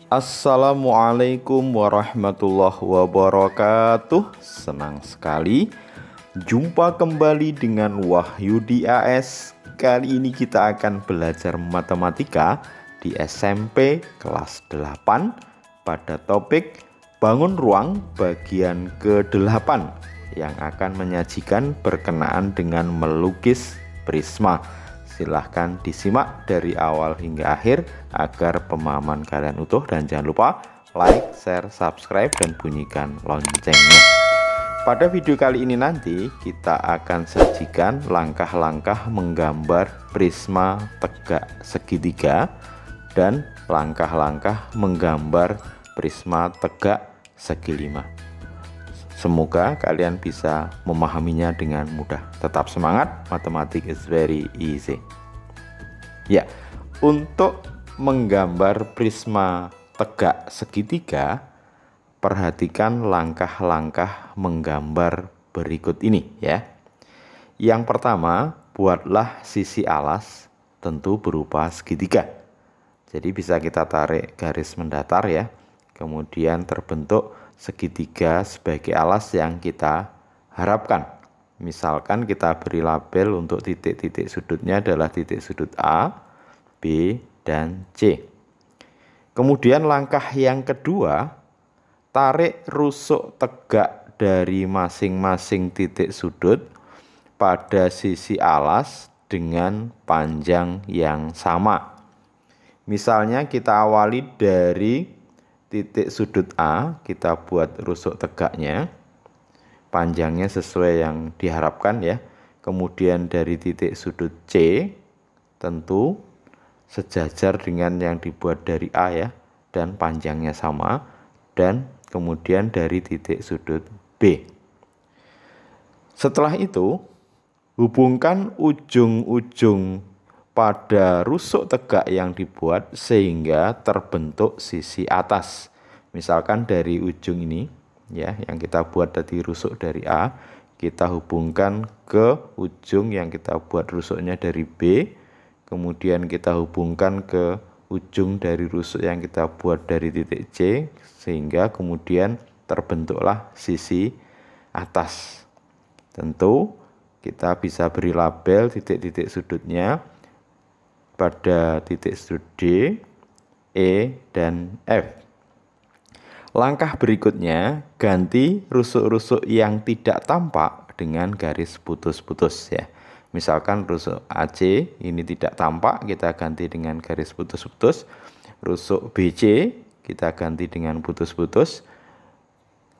Assalamualaikum warahmatullahi wabarakatuh. Senang sekali jumpa kembali dengan Wahyudi AS. Kali ini kita akan belajar matematika di SMP kelas 8 pada topik bangun ruang bagian ke-8 yang akan menyajikan berkenaan dengan melukis prisma. Silahkan disimak dari awal hingga akhir agar pemahaman kalian utuh, dan jangan lupa like, share, subscribe, dan bunyikan loncengnya. Pada video kali ini nanti kita akan sajikan langkah-langkah menggambar prisma tegak segitiga dan langkah-langkah menggambar prisma tegak segi lima. Semoga kalian bisa memahaminya dengan mudah. Tetap semangat, matematik is very easy. Ya, untuk menggambar prisma tegak segitiga, perhatikan langkah-langkah menggambar berikut ini ya. Yang pertama, buatlah sisi alas tentu berupa segitiga. Jadi bisa kita tarik garis mendatar ya. Kemudian terbentuk segitiga sebagai alas yang kita harapkan. Misalkan kita beri label untuk titik-titik sudutnya adalah titik sudut A, B, dan C. Kemudian langkah yang kedua, tarik rusuk tegak dari masing-masing titik sudut pada sisi alas dengan panjang yang sama. Misalnya kita awali dari titik sudut A, kita buat rusuk tegaknya, panjangnya sesuai yang diharapkan ya. Kemudian dari titik sudut C, tentu sejajar dengan yang dibuat dari A ya, dan panjangnya sama. Dan kemudian dari titik sudut B. Setelah itu, hubungkan ujung-ujung pada rusuk tegak yang dibuat sehingga terbentuk sisi atas. Misalkan dari ujung ini ya, yang kita buat tadi rusuk dari A, kita hubungkan ke ujung yang kita buat rusuknya dari B, kemudian kita hubungkan ke ujung dari rusuk yang kita buat dari titik C, sehingga kemudian terbentuklah sisi atas. Tentu kita bisa beri label titik-titik sudutnya pada titik sudut D, E, dan F. Langkah berikutnya, ganti rusuk-rusuk yang tidak tampak dengan garis putus-putus ya. Misalkan rusuk AC ini tidak tampak, kita ganti dengan garis putus-putus. Rusuk BC kita ganti dengan putus-putus.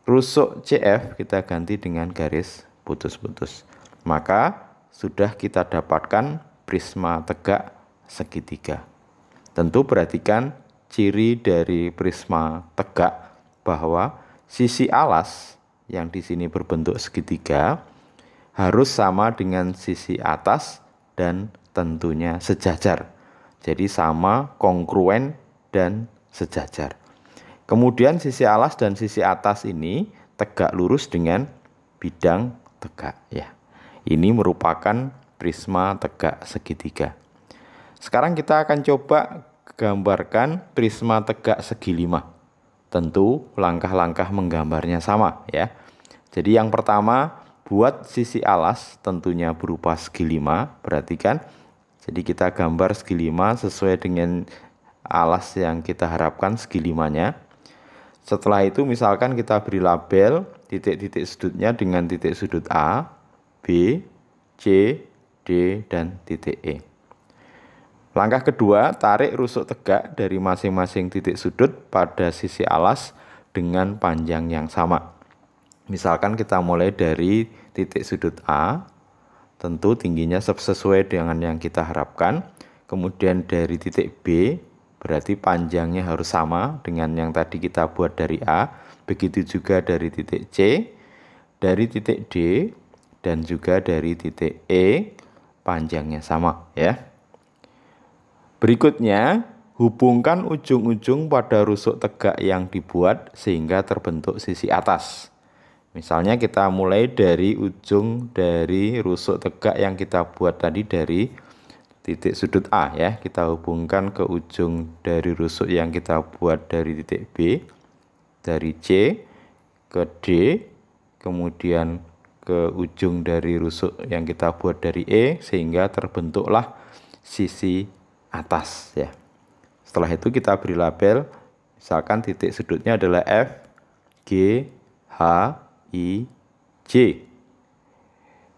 Rusuk CF kita ganti dengan garis putus-putus. Maka sudah kita dapatkan prisma tegak segitiga. Tentu perhatikan ciri dari prisma tegak bahwa sisi alas yang di sini berbentuk segitiga harus sama dengan sisi atas dan tentunya sejajar. Jadi sama, kongruen, dan sejajar. Kemudian sisi alas dan sisi atas ini tegak lurus dengan bidang tegak ya. Ini merupakan prisma tegak segitiga. Sekarang kita akan coba gambarkan prisma tegak segi lima. Tentu langkah-langkah menggambarnya sama ya. Jadi yang pertama, buat sisi alas tentunya berupa segi lima. Perhatikan. Jadi kita gambar segi lima sesuai dengan alas yang kita harapkan segi limanya. Setelah itu misalkan kita beri label titik-titik sudutnya dengan titik sudut A, B, C, D, dan titik E. Langkah kedua, tarik rusuk tegak dari masing-masing titik sudut pada sisi alas dengan panjang yang sama. Misalkan kita mulai dari titik sudut A, tentu tingginya sesuai dengan yang kita harapkan. Kemudian dari titik B, berarti panjangnya harus sama dengan yang tadi kita buat dari A. Begitu juga dari titik C, dari titik D, dan juga dari titik E, panjangnya sama ya. Berikutnya, hubungkan ujung-ujung pada rusuk tegak yang dibuat sehingga terbentuk sisi atas. Misalnya kita mulai dari ujung dari rusuk tegak yang kita buat tadi dari titik sudut A ya, kita hubungkan ke ujung dari rusuk yang kita buat dari titik B, dari C ke D, kemudian ke ujung dari rusuk yang kita buat dari E, sehingga terbentuklah sisi atas ya. Setelah itu kita beri label, misalkan titik sudutnya adalah F, G, H, I, J,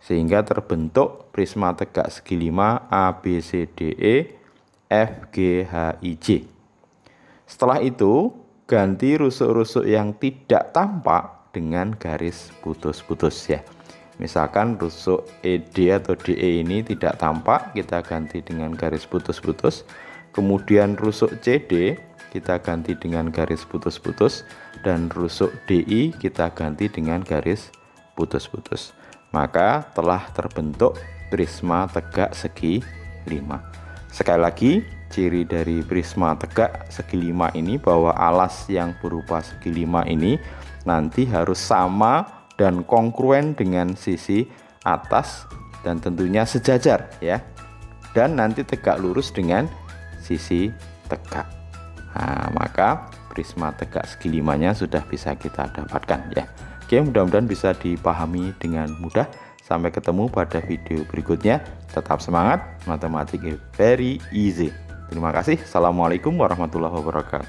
sehingga terbentuk prisma tegak segi 5 A, B, C, D, E, F, G, H, I, J. Setelah itu ganti rusuk-rusuk yang tidak tampak dengan garis putus-putus ya. Misalkan rusuk ED atau DE ini tidak tampak, kita ganti dengan garis putus-putus. Kemudian rusuk CD kita ganti dengan garis putus-putus, dan rusuk DI kita ganti dengan garis putus-putus. Maka telah terbentuk prisma tegak segi 5. Sekali lagi, ciri dari prisma tegak segi 5 ini bahwa alas yang berupa segi 5 ini nanti harus sama dan kongruen dengan sisi atas, dan tentunya sejajar ya, dan nanti tegak lurus dengan sisi tegak. Nah, maka prisma tegak segi 5-nya sudah bisa kita dapatkan ya. Oke, mudah-mudahan bisa dipahami dengan mudah. Sampai ketemu pada video berikutnya. Tetap semangat, matematik very easy. Terima kasih. Assalamualaikum warahmatullahi wabarakatuh.